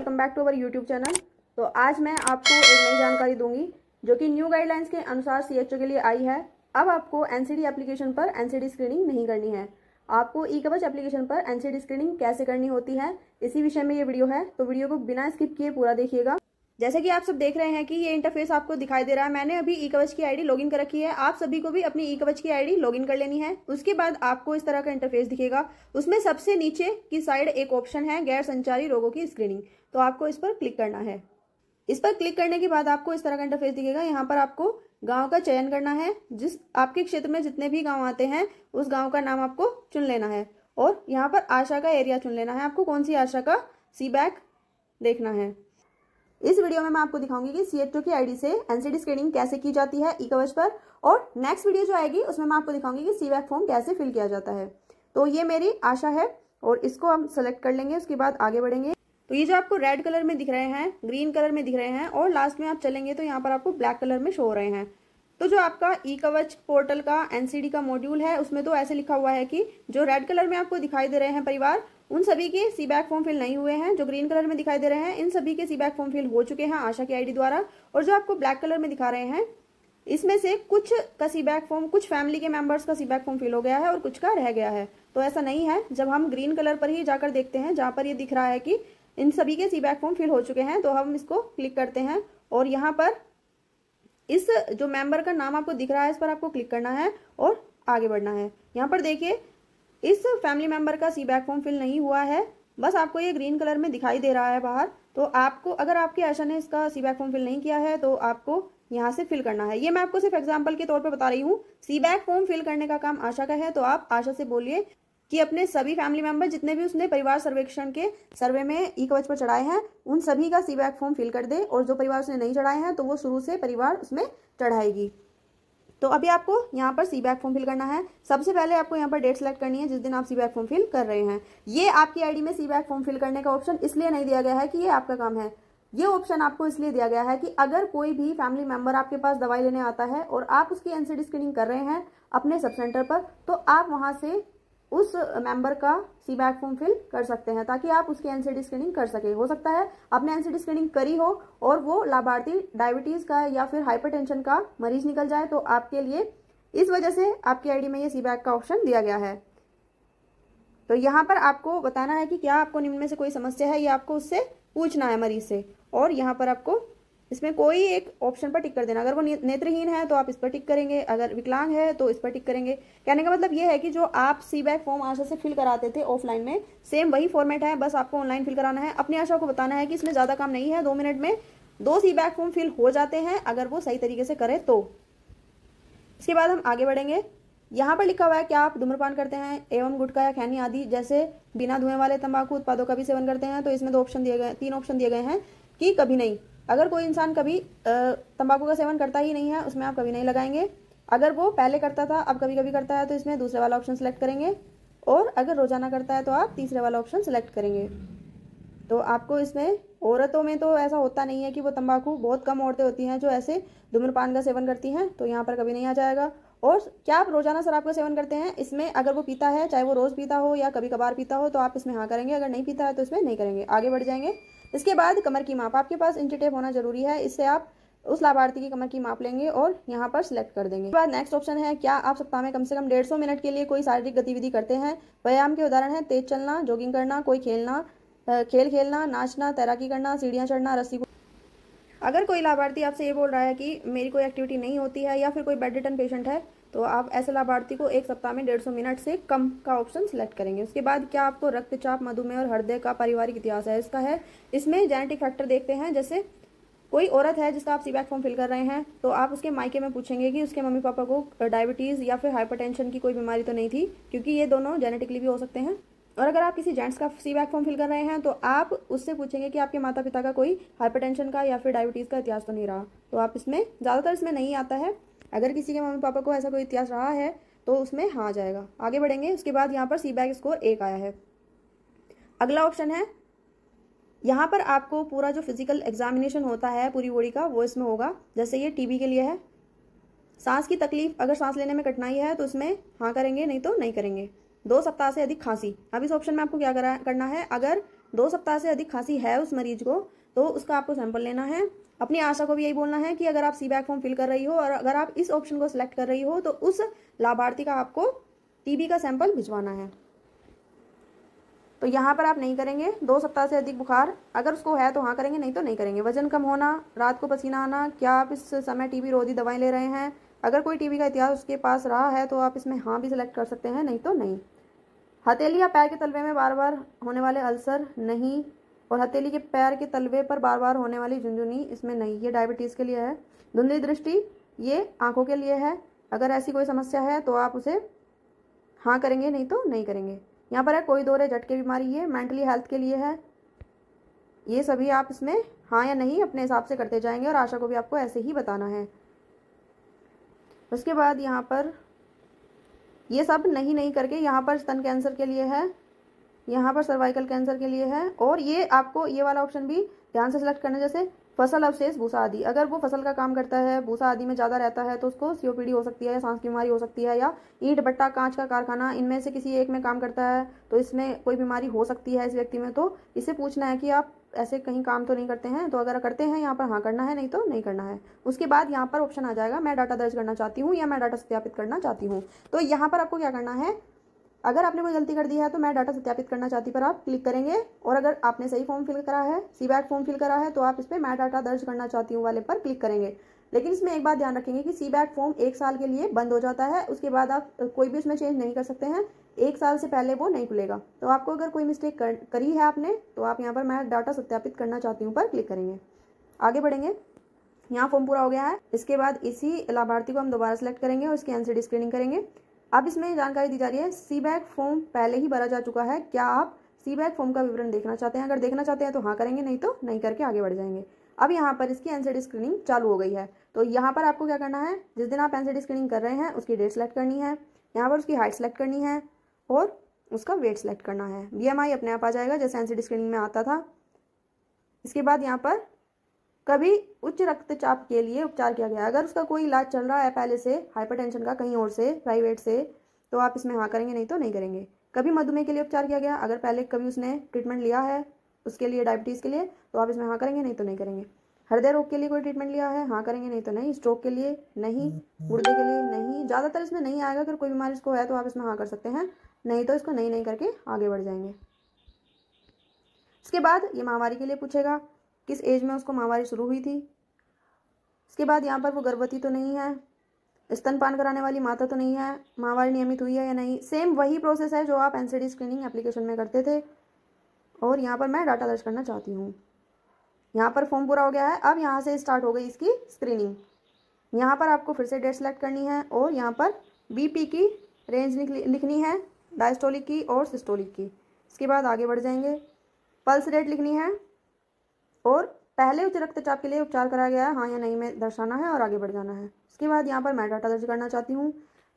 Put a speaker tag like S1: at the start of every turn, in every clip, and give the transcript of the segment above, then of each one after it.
S1: Welcome back to our YouTube channel. तो आज मैं आपको एक नई जानकारी दूंगी जो कि न्यू गाइडलाइंस के अनुसार सीएचओ के लिए आई है। अब आपको एनसीडी एप्लीकेशन पर एनसीडी स्क्रीनिंग नहीं करनी है। आपको ई कवच एप्लीकेशन पर एनसीडी स्क्रीनिंग कैसे करनी होती है, इसी विषय में ये वीडियो है। तो वीडियो को बिना स्किप किए पूरा देखिएगा। जैसे कि आप सब देख रहे हैं कि ये इंटरफेस आपको दिखाई दे रहा है। मैंने अभी ई कवच की आईडी लॉगिन कर रखी है। आप सभी को भी अपनी ई कवच की आईडी लॉगिन कर लेनी है। उसके बाद आपको इस तरह का इंटरफेस दिखेगा। उसमें सबसे नीचे की साइड एक ऑप्शन है गैर संचारी रोगों की स्क्रीनिंग, तो आपको इस पर क्लिक करना है। इस पर क्लिक करने के बाद आपको इस तरह का इंटरफेस दिखेगा। यहाँ पर आपको गांव का चयन करना है। जिस आपके क्षेत्र में जितने भी गांव आते हैं उस गांव का नाम आपको चुन लेना है और यहाँ पर आशा का एरिया चुन लेना है। आपको कौन सी आशा का सीबैक देखना है। इस वीडियो में मैं आपको दिखाऊंगी कि सीएचओ की आईडी से एनसीडी स्क्रीनिंग कैसे की जाती है ई कवच पर, और नेक्स्ट वीडियो जो आएगी उसमें मैं आपको दिखाऊंगी कि सीबैक फॉर्म कैसे फिल किया जाता है। तो ये मेरी आशा है और इसको हम सेलेक्ट कर लेंगे। उसके बाद आगे बढ़ेंगे। तो ये जो आपको रेड कलर में दिख रहे हैं, ग्रीन कलर में दिख रहे हैं और लास्ट में आप चलेंगे तो यहाँ पर आपको ब्लैक कलर में शो हो रहे हैं। तो जो आपका ई कवच पोर्टल का एनसीडी का मॉड्यूल है उसमें तो ऐसे लिखा हुआ है कि जो रेड कलर में आपको दिखाई दे रहे हैं परिवार, उन सभी के सीबैक फॉर्म फिल नहीं हुए हैं। जो ग्रीन कलर में दिखाई दे रहे हैं इन सभी के सीबैक फॉर्म फिल हो चुके हैं आशा की आईडी द्वारा। और जो आपको ब्लैक कलर में दिखा रहे हैं इसमें से कुछ का सीबैक फॉर्म, कुछ फैमिली के मेंबर्स का सीबैक फॉर्म फिल हो गया है और कुछ का रह गया है। तो ऐसा नहीं है। जब हम ग्रीन कलर पर ही जाकर देखते हैं जहां पर ये दिख रहा है कि इन सभी के सीबैक फॉर्म फिल हो चुके हैं, तो हम इसको क्लिक करते हैं और यहाँ पर इस जो मेंबर का नाम आपको दिख रहा है इस पर आपको क्लिक करना है और आगे बढ़ना है। यहाँ पर देखिए इस फैमिली मेंबर का सीबैक फॉर्म फिल नहीं हुआ है, बस आपको ये ग्रीन कलर में दिखाई दे रहा है बाहर। तो आपको, अगर आपकी आशा ने इसका सीबैक फॉर्म फिल नहीं किया है तो आपको यहाँ से फिल करना है। ये मैं आपको सिर्फ एग्जांपल के तौर पर बता रही हूँ। सीबैक फॉर्म फिल करने का काम आशा का है, तो आप आशा से बोलिए कि अपने सभी फैमिली मेंबर जितने भी उसने परिवार सर्वेक्षण के सर्वे में ई कवच पर चढ़ाए हैं उन सभी का सीबैक फॉर्म फिल कर दे, और जो परिवार उसने नहीं चढ़ाए हैं तो वो शुरू से परिवार उसमें चढ़ाएगी। तो अभी आपको यहाँ पर सीबैक फॉर्म फिल करना है। सबसे पहले आपको यहाँ पर डेट सेलेक्ट करनी है जिस दिन आप सीबैक फॉर्म फिल कर रहे हैं। ये आपकी आईडी में सीबैक फॉर्म फिल करने का ऑप्शन इसलिए नहीं दिया गया है कि ये आपका काम है। ये ऑप्शन आपको इसलिए दिया गया है कि अगर कोई भी फैमिली मेंबर आपके पास दवाई लेने आता है और आप उसकी एनसीडी स्क्रीनिंग कर रहे हैं अपने सब सेंटर पर, तो आप वहां से उस मेंबर का सीबैक फॉर्म फिल कर सकते हैं ताकि आप उसकी एनसीडी स्क्रीनिंग कर सके। हो सकता है आपने एनसीडी स्क्रीनिंग करी हो और वो लाभार्थी डायबिटीज का या फिर हाइपरटेंशन का मरीज निकल जाए, तो आपके लिए इस वजह से आपकी आईडी में ये सीबैक का ऑप्शन दिया गया है। तो यहाँ पर आपको बताना है कि क्या आपको निम्न में से कोई समस्या है, ये आपको उससे पूछना है मरीज से, और यहाँ पर आपको इसमें कोई एक ऑप्शन पर टिक कर देना। अगर वो नेत्रहीन है तो आप इस पर टिक करेंगे, अगर विकलांग है तो इस पर टिक करेंगे। कहने का मतलब ये है कि जो आप सीबैक फॉर्म आशा से फिल कराते थे ऑफलाइन में, सेम वही फॉर्मेट है, बस आपको ऑनलाइन फिल कराना है। अपनी आशा को बताना है कि इसमें ज्यादा काम नहीं है, 2 मिनट में 2 सीबैक फॉर्म फिल हो जाते हैं अगर वो सही तरीके से करे तो। इसके बाद हम आगे बढ़ेंगे। यहाँ पर लिखा हुआ है क्या आप धूम्रपान करते हैं एवं गुटखा या खैनी आदि जैसे बिना धुएं वाले तंबाकू उत्पादों का भी सेवन करते हैं। तो इसमें 2 ऑप्शन दिए गए, 3 ऑप्शन दिए गए हैं कि कभी नहीं। अगर कोई इंसान कभी तंबाकू का सेवन करता ही नहीं है उसमें आप कभी नहीं लगाएंगे। अगर वो पहले करता था अब कभी कभी करता है तो इसमें दूसरे वाला ऑप्शन सेलेक्ट करेंगे, और अगर रोजाना करता है तो आप तीसरे वाला ऑप्शन सेलेक्ट करेंगे। तो आपको इसमें औरतों में तो ऐसा होता नहीं है कि वो तंबाकू, बहुत कम औरतें होती हैं जो ऐसे धूम्रपान का सेवन करती हैं, तो यहाँ पर कभी नहीं आ जाएगा। और क्या आप रोजाना शराब का सेवन करते हैं, इसमें अगर वो पीता है, चाहे वो रोज पीता हो या कभी कभार पीता हो, तो आप इसमें हाँ करेंगे। अगर नहीं पीता है तो इसमें नहीं करेंगे। आगे बढ़ जाएंगे। इसके बाद कमर की माप, आपके पास इंची टेप होना जरूरी है, इससे आप उस लाभार्थी की कमर की माप लेंगे और यहाँ पर सिलेक्ट कर देंगे। इसके बाद नेक्स्ट ऑप्शन है क्या आप सप्ताह में कम से कम 150 मिनट के लिए कोई शारीरिक गतिविधि करते हैं। व्यायाम के उदाहरण है तेज चलना, जॉगिंग करना, कोई खेल खेलना, नाचना, तैराकी करना, सीढ़ियाँ चढ़ना, रस्सी। अगर कोई लाभार्थी आपसे ये बोल रहा है कि मेरी कोई एक्टिविटी नहीं होती है या फिर कोई बेड रिटर्न पेशेंट है, तो आप ऐसे लाभार्थी को एक सप्ताह में 150 मिनट से कम का ऑप्शन सिलेक्ट करेंगे। उसके बाद क्या आपको रक्तचाप, मधुमेह और हृदय का पारिवारिक इतिहास है, इसका है। इसमें जेनेटिक फैक्टर देखते हैं। जैसे कोई औरत है जिसका आप सीबैक फॉर्म फिल कर रहे हैं, तो आप उसके मायके में पूछेंगे कि उसके मम्मी पापा को डायबिटीज या फिर हाइपरटेंशन की कोई बीमारी तो नहीं थी, क्योंकि ये दोनों जेनेटिकली भी हो सकते हैं। और अगर आप किसी जेंट्स का सीबैक फॉर्म फिल कर रहे हैं तो आप उससे पूछेंगे कि आपके माता पिता का कोई हाइपरटेंशन का या फिर डायबिटीज का इतिहास तो नहीं रहा। तो आप इसमें ज़्यादातर इसमें नहीं आता है। अगर किसी के मम्मी पापा को ऐसा कोई इतिहास रहा है तो उसमें हाँ जाएगा। आगे बढ़ेंगे। उसके बाद यहाँ पर सीबैक स्कोर 1 आया है। अगला ऑप्शन है, यहाँ पर आपको पूरा जो फिजिकल एग्जामिनेशन होता है पूरी बॉडी का वो इसमें होगा। जैसे ये टीबी के लिए है। सांस की तकलीफ, अगर सांस लेने में कठिनाई है तो इसमें हाँ करेंगे, नहीं तो नहीं करेंगे। 2 सप्ताह से अधिक खांसी, अब इस ऑप्शन में आपको क्या करना है, अगर 2 सप्ताह से अधिक खांसी है उस मरीज को, तो उसका आपको सैंपल लेना है। अपनी आशा को भी यही बोलना है कि अगर आप सी बैक फॉर्म फिल कर रही हो और अगर आप इस ऑप्शन को सिलेक्ट कर रही हो तो उस लाभार्थी का आपको टीबी का सैंपल भिजवाना है। तो यहाँ पर आप नहीं करेंगे। 2 सप्ताह से अधिक बुखार अगर उसको है तो हाँ करेंगे, नहीं तो नहीं करेंगे। वजन कम होना, रात को पसीना आना, क्या आप इस समय टीबी रोधी दवाएं ले रहे हैं? अगर कोई टीबी का इतिहास उसके पास रहा है तो आप इसमें हाँ भी सिलेक्ट कर सकते हैं, नहीं तो नहीं। हथेली या पैर के तलवे में बार बार होने वाले अल्सर, नहीं। और हथेली के पैर के तलवे पर बार बार होने वाली झुंझुनी, इसमें नहीं। ये डायबिटीज़ के लिए है। धुंधली दृष्टि, ये आंखों के लिए है। अगर ऐसी कोई समस्या है तो आप उसे हाँ करेंगे, नहीं तो नहीं करेंगे। यहाँ पर है कोई दौरे झटके बीमारी, ये मेंटली हेल्थ के लिए है। ये सभी आप इसमें हाँ या नहीं अपने हिसाब से करते जाएंगे और आशा को भी आपको ऐसे ही बताना है। उसके बाद यहाँ पर ये सब नहीं नहीं करके यहाँ पर स्तन कैंसर के लिए है, यहाँ पर सर्वाइकल कैंसर के लिए है। और ये आपको ये वाला ऑप्शन भी ध्यान से सिलेक्ट करना है, जैसे फसल अवशेष भूसा आदि। अगर वो फसल का काम करता है, भूसा आदि में ज़्यादा रहता है तो उसको सीओपीडी हो सकती है या सांस की बीमारी हो सकती है, या ईंट भट्टा कांच का कारखाना, इनमें से किसी एक में काम करता है तो इसमें कोई बीमारी हो सकती है इस व्यक्ति में। तो इसे पूछना है कि आप ऐसे कहीं काम तो नहीं करते हैं, तो अगर करते हैं यहाँ पर हाँ करना है, नहीं तो नहीं करना है। उसके बाद यहाँ पर ऑप्शन आ जाएगा मैं डाटा दर्ज करना चाहती हूँ या मैं डाटा सत्यापित करना चाहती हूँ। तो यहाँ पर आपको क्या करना है, अगर आपने कोई गलती कर दी है तो मैं डाटा सत्यापित करना चाहती पर आप क्लिक करेंगे। और अगर आपने सही फॉर्म फिल करा है, सी बैक फॉर्म फिल करा है, तो आप इस पर मैं डाटा दर्ज करना चाहती हूँ वाले पर क्लिक करेंगे। लेकिन इसमें एक बात ध्यान रखेंगे कि सी बैक फॉर्म 1 साल के लिए बंद हो जाता है, उसके बाद आप कोई भी उसमें चेंज नहीं कर सकते हैं। 1 साल से पहले वो नहीं खुलेगा। तो आपको अगर कोई मिस्टेक करी है आपने, तो आप यहाँ पर मैं डाटा सत्यापित करना चाहती हूँ पर क्लिक करेंगे। आगे बढ़ेंगे। यहाँ फॉर्म पूरा हो गया है। इसके बाद इसी लाभार्थी को हम दोबारा सेलेक्ट करेंगे और इसकी एनसीडी स्क्रीनिंग करेंगे। अब इसमें जानकारी दी जा रही है सी बैक फॉर्म पहले ही भरा जा चुका है, क्या आप सी बैक फॉर्म का विवरण देखना चाहते हैं? अगर देखना चाहते हैं तो हाँ करेंगे, नहीं तो नहीं करके आगे बढ़ जाएंगे। अब यहाँ पर इसकी एनसीडी स्क्रीनिंग चालू हो गई है। तो यहाँ पर आपको क्या करना है, जिस दिन आप एनसीडी स्क्रीनिंग कर रहे हैं उसकी डेट सेलेक्ट करनी है, यहाँ पर उसकी हाइट सेलेक्ट करनी है और उसका वेट सेलेक्ट करना है। BMI अपने आप आ जाएगा जैसे एनसीडी स्क्रीनिंग में आता था। इसके बाद यहाँ पर कभी उच्च रक्तचाप के लिए उपचार किया गया, अगर उसका कोई इलाज चल रहा है पहले से हाइपरटेंशन का कहीं और से प्राइवेट से, तो आप इसमें हाँ करेंगे, नहीं तो नहीं करेंगे। कभी मधुमेह के लिए उपचार किया गया, अगर पहले कभी उसने ट्रीटमेंट लिया है उसके लिए डायबिटीज़ के लिए, तो आप इसमें हाँ करेंगे, नहीं तो नहीं करेंगे। हृदय रोग के लिए कोई ट्रीटमेंट लिया है, हाँ करेंगे, नहीं तो नहीं। स्ट्रोक के लिए नहीं, गुर्दे के लिए नहीं। ज़्यादातर इसमें नहीं आएगा। अगर कोई बीमारी इसको है तो आप इसमें हाँ कर सकते हैं, नहीं तो इसको नहीं करके आगे बढ़ जाएंगे। इसके बाद ये माहवारी के लिए पूछेगा, किस एज में उसको माहवारी शुरू हुई थी। इसके बाद यहाँ पर वो गर्भवती तो नहीं है, स्तनपान कराने वाली माता तो नहीं है, माहवारी नियमित हुई है या नहीं। सेम वही प्रोसेस है जो आप एनसीडी स्क्रीनिंग एप्लीकेशन में करते थे। और यहाँ पर मैं डाटा दर्ज करना चाहती हूँ। यहाँ पर फॉर्म पूरा हो गया है। अब यहाँ से स्टार्ट हो गई इसकी स्क्रीनिंग। यहाँ पर आपको फिर से डेट सेलेक्ट करनी है और यहाँ पर BP की रेंज लिखनी है, डायस्टोलिक की और सिस्टोलिक की। इसके बाद आगे बढ़ जाएंगे। पल्स रेट लिखनी है और पहले उच्च रक्तचाप के लिए उपचार कराया गया है हाँ या नहीं में दर्शाना है और आगे बढ़ जाना है। इसके बाद यहाँ पर मैं डाटा दर्ज करना चाहती हूँ।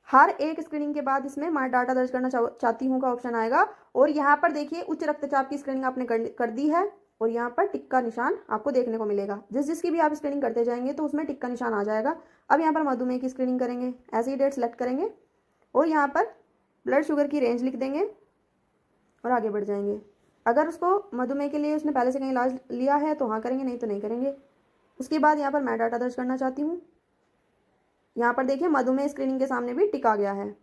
S1: हर एक स्क्रीनिंग के बाद इसमें मैं डाटा दर्ज करना चाहती हूँ का ऑप्शन आएगा। और यहाँ पर देखिए उच्च रक्तचाप की स्क्रीनिंग आपने कर दी है और यहाँ पर टिक का निशान आपको देखने को मिलेगा। जिसकी भी आप स्क्रीनिंग करते जाएंगे तो उसमें टिक का निशान आ जाएगा। अब यहाँ पर मधुमेह की स्क्रीनिंग करेंगे, ऐसे ही डेट सेलेक्ट करेंगे और यहाँ पर ब्लड शुगर की रेंज लिख देंगे और आगे बढ़ जाएंगे। अगर उसको मधुमेह के लिए उसने पहले से कहीं इलाज लिया है तो हाँ करेंगे, नहीं तो नहीं करेंगे। उसके बाद यहाँ पर मैं डाटा दर्ज करना चाहती हूँ। यहाँ पर देखिए मधुमेह स्क्रीनिंग के सामने भी टिक आ गया है।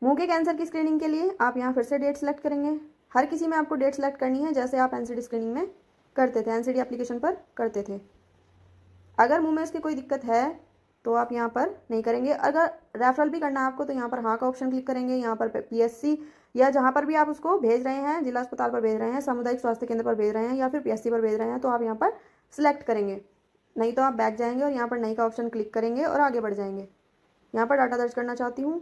S1: मुंह के कैंसर की स्क्रीनिंग के लिए आप यहाँ फिर से डेट सेलेक्ट करेंगे। हर किसी में आपको डेट सेलेक्ट करनी है जैसे आप एनसीडी स्क्रीनिंग में करते थे, एनसीडी एप्लीकेशन पर करते थे। अगर मुंह में उसकी कोई दिक्कत है तो आप यहाँ पर नहीं करेंगे। अगर रेफरल भी करना है आपको तो यहाँ पर हाँ का ऑप्शन क्लिक करेंगे। यहाँ पर PSC या जहाँ पर भी आप उसको भेज रहे हैं, जिला अस्पताल पर भेज रहे हैं, सामुदायिक स्वास्थ्य केंद्र पर भेज रहे हैं या फिर PSC पर भेज रहे हैं, तो आप यहाँ पर सिलेक्ट करेंगे। नहीं तो आप बैक जाएंगे और यहाँ पर नहीं का ऑप्शन क्लिक करेंगे और आगे बढ़ जाएंगे। यहाँ पर डाटा दर्ज करना चाहती हूँ।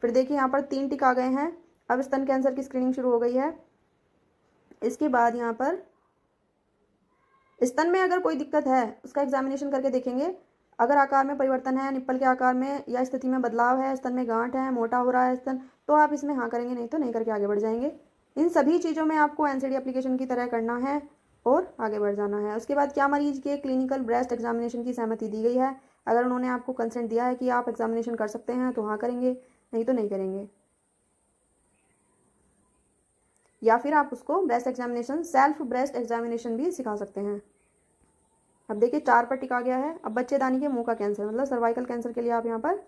S1: फिर देखिए यहाँ पर 3 टिक आ गए हैं। अब स्तन कैंसर की स्क्रीनिंग शुरू हो गई है। इसके बाद यहाँ पर स्तन में अगर कोई दिक्कत है उसका एग्जामिनेशन करके देखेंगे। अगर आकार में परिवर्तन है, निप्पल के आकार में या स्थिति में बदलाव है, स्तन में गांठ है, मोटा हो रहा है स्तन, तो आप इसमें हाँ करेंगे, नहीं तो नहीं करके आगे बढ़ जाएंगे। इन सभी चीज़ों में आपको एनसीडी एप्लीकेशन की तरह करना है और आगे बढ़ जाना है। उसके बाद क्या मरीज के क्लिनिकल ब्रेस्ट एग्जामिनेशन की सहमति दी गई है। अगर उन्होंने आपको कंसेंट दिया है कि आप एग्जामिनेशन कर सकते हैं तो हाँ करेंगे, नहीं तो नहीं करेंगे। या फिर आप उसको breast examination, self breast examination भी सिखा सकते हैं। अब देखिए 4 पर टिक आ गया है। अब बच्चेदानी के मुंह का कैंसर मतलब सर्वाइकल कैंसर के लिए आप यहाँ पर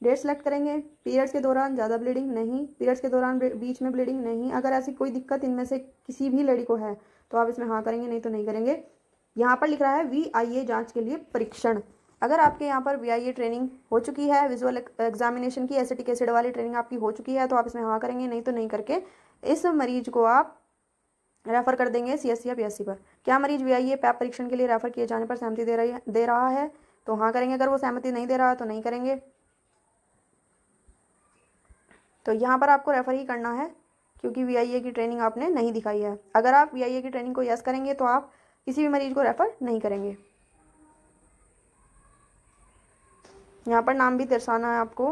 S1: डेट सेलेक्ट करेंगे। पीरियड्स के दौरान ज़्यादा ब्लीडिंग नहीं, पीरियड्स के दौरान बीच में ब्लीडिंग नहीं। अगर ऐसी कोई दिक्कत इनमें से किसी भी लेडी को है तो आप इसमें हाँ करेंगे, नहीं तो नहीं करेंगे। यहाँ पर लिख रहा है VIA जांच के लिए परीक्षण। अगर आपके यहाँ पर VIA ट्रेनिंग हो चुकी है, विजुअल एग्जामिनेशन की एसिटिक एसिड वाली ट्रेनिंग आपकी हो चुकी है तो आप इसमें हाँ करेंगे, नहीं तो नहीं करके इस मरीज को आप रेफर कर देंगे CSC या PSC पर। क्या मरीज VIA पैप परीक्षण के लिए रेफर किए जाने पर सहमति दे रहा है तो हाँ करेंगे। अगर वो सहमति नहीं दे रहा है तो नहीं करेंगे। तो यहाँ पर आपको रेफर ही करना है क्योंकि VIA की ट्रेनिंग आपने नहीं दिखाई है। अगर आप VIA की ट्रेनिंग को यस करेंगे तो आप किसी भी मरीज को रेफर नहीं करेंगे। यहाँ पर नाम भी दर्शाना है आपको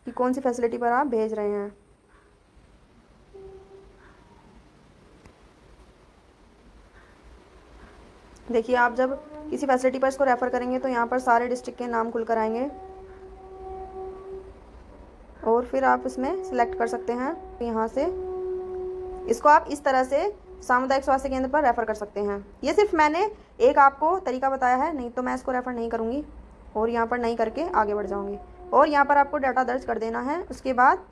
S1: कि कौन सी फैसिलिटी पर आप भेज रहे हैं। देखिए आप जब किसी फैसिलिटी पर इसको रेफर करेंगे तो यहाँ पर सारे डिस्ट्रिक्ट के नाम खुल कर आएंगे और फिर आप इसमें सिलेक्ट कर सकते हैं। यहाँ से इसको आप इस तरह से सामुदायिक स्वास्थ्य केंद्र पर रेफर कर सकते हैं। ये सिर्फ मैंने एक आपको तरीका बताया है, नहीं तो मैं इसको रेफर नहीं करूँगी और यहाँ पर नहीं करके आगे बढ़ जाऊँगी। और यहाँ पर आपको डाटा दर्ज कर देना है। उसके बाद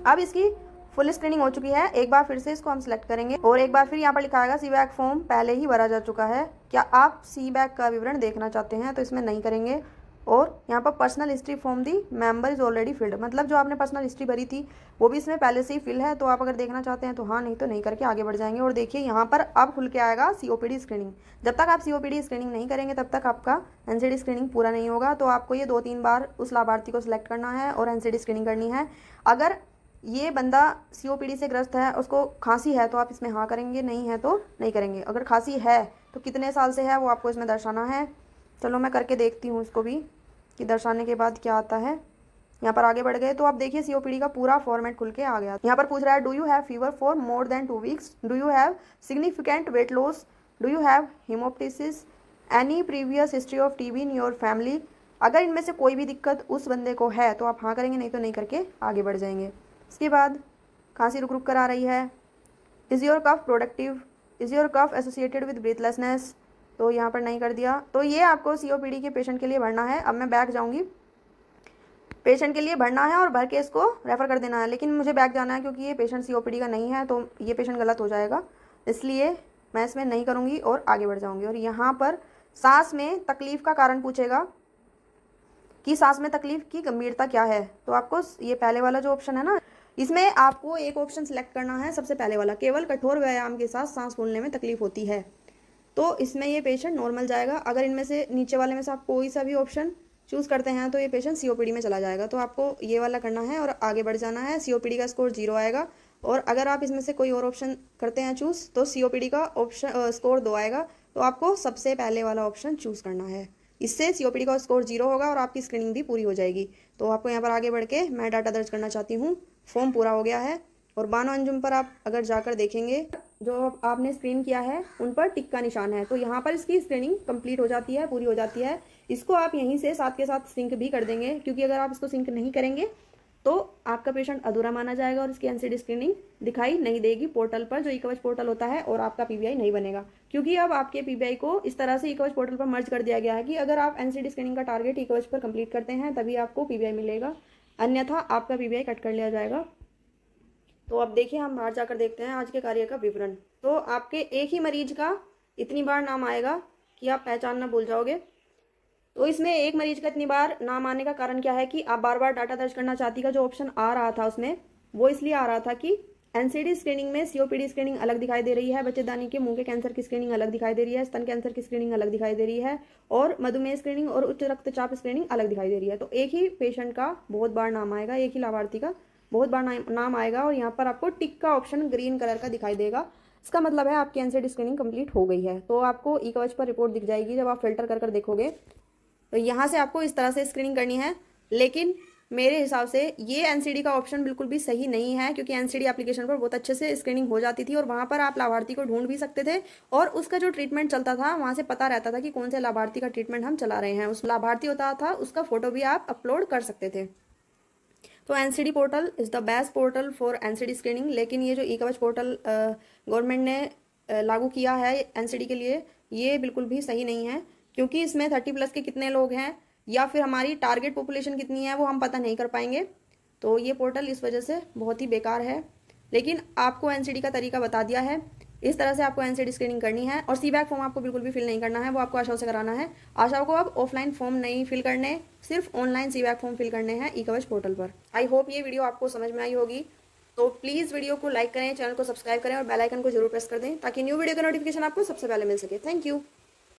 S1: अब इसकी फुल स्क्रीनिंग हो चुकी है। एक बार फिर से इसको हम सिलेक्ट करेंगे और एक बार फिर यहाँ पर लिखा आएगा सीबैक फॉर्म पहले ही भरा जा चुका है, क्या आप सीबैक का विवरण देखना चाहते हैं, तो इसमें नहीं करेंगे। और यहाँ पर personal history form the member is already field, मतलब जो आपने पर्सनल हिस्ट्री भरी थी वो भी इसमें पहले से ही फिल है, तो आप अगर देखना चाहते हैं तो हाँ, नहीं तो नहीं करके आगे बढ़ जाएंगे। और देखिए यहाँ पर अब खुल के आएगा COPD स्क्रीनिंग। जब तक आप COPD स्क्रीनिंग नहीं करेंगे तब तक आपका NCD स्क्रीनिंग पूरा नहीं होगा। तो आपको ये 2-3 बार उस लाभार्थी को सिलेक्ट करना है और NCD स्क्रीनिंग करनी है। अगर ये बंदा COPD से ग्रस्त है, उसको खांसी है, तो आप इसमें हाँ करेंगे, नहीं है तो नहीं करेंगे। अगर खांसी है तो कितने साल से है वो आपको इसमें दर्शाना है। चलो मैं करके देखती हूँ इसको भी कि दर्शाने के बाद क्या आता है। यहाँ पर आगे बढ़ गए तो आप देखिए COPD का पूरा फॉर्मेट खुल के आ गया। यहाँ पर पूछ रहा है do you have fever for more than 2 weeks, do you have significant weight loss, do you have hemoptysis, any previous history of TB in your family. अगर इनमें से कोई भी दिक्कत उस बंदे को है तो आप हाँ करेंगे, नहीं तो नहीं करके आगे बढ़ जाएंगे। इसके बाद खांसी रुक रुक कर आ रही है। Is your cough productive, is your cough associated with breathlessness, तो यहाँ पर नहीं कर दिया। तो ये आपको COPD के पेशेंट के लिए भरना है। अब मैं बैक जाऊँगी, पेशेंट के लिए भरना है और भर के इसको रेफ़र कर देना है। लेकिन मुझे बैक जाना है क्योंकि ये पेशेंट COPD का नहीं है, तो ये पेशेंट गलत हो जाएगा, इसलिए मैं इसमें नहीं करूँगी और आगे बढ़ जाऊँगी। और यहाँ पर सांस में तकलीफ़ का कारण पूछेगा कि सांस में तकलीफ़ की गंभीरता क्या है। तो आपको ये पहले वाला जो ऑप्शन है ना, इसमें आपको एक ऑप्शन सिलेक्ट करना है, सबसे पहले वाला, केवल कठोर व्यायाम के साथ सांस फूलने में तकलीफ होती है, तो इसमें ये पेशेंट नॉर्मल जाएगा। अगर इनमें से नीचे वाले में से आप कोई सा भी ऑप्शन चूज़ करते हैं तो ये पेशेंट COPD में चला जाएगा। तो आपको ये वाला करना है और आगे बढ़ जाना है। COPD का स्कोर 0 आएगा। और अगर आप इसमें से कोई और ऑप्शन करते हैं चूज़ तो COPD का ऑप्शन स्कोर 2 आएगा। तो आपको सबसे पहले वाला ऑप्शन चूज़ करना है, इससे COPD का स्कोर 0 होगा और आपकी स्क्रीनिंग भी पूरी हो जाएगी। तो आपको यहाँ पर आगे बढ़ के मैं डाटा दर्ज करना चाहती हूँ। फॉर्म पूरा हो गया है और बानो अंजुम पर आप अगर जाकर देखेंगे जो आपने स्क्रीन किया है उन पर टिक का निशान है, तो यहाँ पर इसकी स्क्रीनिंग कंप्लीट हो जाती है, पूरी हो जाती है। इसको आप यहीं से साथ के साथ सिंक भी कर देंगे, क्योंकि अगर आप इसको सिंक नहीं करेंगे तो आपका पेशेंट अधूरा माना जाएगा और इसकी NCD स्क्रीनिंग दिखाई नहीं देगी पोर्टल पर, जो ई-कवच पोर्टल होता है, और आपका PBI नहीं बनेगा। क्योंकि अब आपके PBI को इस तरह से ई-कवच पोर्टल पर मर्ज कर दिया गया है कि अगर आप NCD स्क्रीनिंग का टारगेट ई-कवच पर कंप्लीट करते हैं तभी आपको PBI मिलेगा, अन्यथा आपका PBI कट कर लिया जाएगा। तो अब देखिए हम बाहर जाकर देखते हैं आज के कार्य का विवरण। तो आपके एक ही मरीज का इतनी बार नाम आएगा कि आप पहचानना भूल जाओगे। तो इसमें एक मरीज का इतनी बार नाम आने का कारण क्या है कि आप बार बार डाटा दर्ज करना चाहती का जो ऑप्शन आ रहा था उसमें, वो इसलिए आ रहा था कि NCD स्क्रीनिंग में COPD स्क्रीनिंग अलग दिखाई दे रही है, बच्चेदानी के मुंह के कैंसर की स्क्रीनिंग अलग दिखाई दे रही है, स्तन कैंसर की स्क्रीनिंग अलग दिखाई दे रही है, और मधुमेह स्क्रीनिंग और उच्च रक्तचाप स्क्रीनिंग अलग दिखाई दे रही है। तो एक ही पेशेंट का बहुत बार नाम आएगा, एक ही लाभार्थी का बहुत बार नाम आएगा, और यहाँ पर आपको टिक का ऑप्शन ग्रीन कलर का दिखाई देगा। इसका मतलब है आपकी NCD स्क्रीनिंग कंप्लीट हो गई है। तो आपको ई-कवच पर रिपोर्ट दिख जाएगी जब आप फिल्टर कर देखोगे। तो यहाँ से आपको इस तरह से स्क्रीनिंग करनी है, लेकिन मेरे हिसाब से ये NCD का ऑप्शन बिल्कुल भी सही नहीं है, क्योंकि NCD एप्लीकेशन पर बहुत अच्छे से स्क्रीनिंग हो जाती थी और वहाँ पर आप लाभार्थी को ढूंढ भी सकते थे, और उसका जो ट्रीटमेंट चलता था वहाँ से पता रहता था कि कौन से लाभार्थी का ट्रीटमेंट हम चला रहे हैं। उस लाभार्थी होता था उसका फोटो भी आप अपलोड कर सकते थे। तो NCD portal is the best portal for NCD screening. लेकिन ये जो ई कवच पोर्टल गवर्नमेंट ने लागू किया है एनसीडी के लिए, ये बिल्कुल भी सही नहीं है, क्योंकि इसमें 30+ के कितने लोग हैं या फिर हमारी टारगेट पॉपुलेशन कितनी है वो हम पता नहीं कर पाएंगे। तो ये पोर्टल इस वजह से बहुत ही बेकार है। लेकिन आपको एनसीडी का तरीका बता दिया है, इस तरह से आपको एनसीडी स्क्रीनिंग करनी है। और सीबैक फॉर्म आपको बिल्कुल भी फिल नहीं करना है, वो आपको आशाओं से कराना है। आशाओं को अब ऑफलाइन फॉर्म नहीं फिल करने, सिर्फ ऑनलाइन सीबैक फॉर्म फिल करने हैं ई कवच पोर्टल पर। आई होप ये वीडियो आपको समझ में आई होगी। तो प्लीज़ वीडियो को लाइक करें, चैनल को सब्सक्राइब करें और बेल आइकन को जरूर प्रेस कर दें, ताकि न्यू वीडियो का नोटिफिकेशन आपको सबसे पहले मिल सके। Thank you.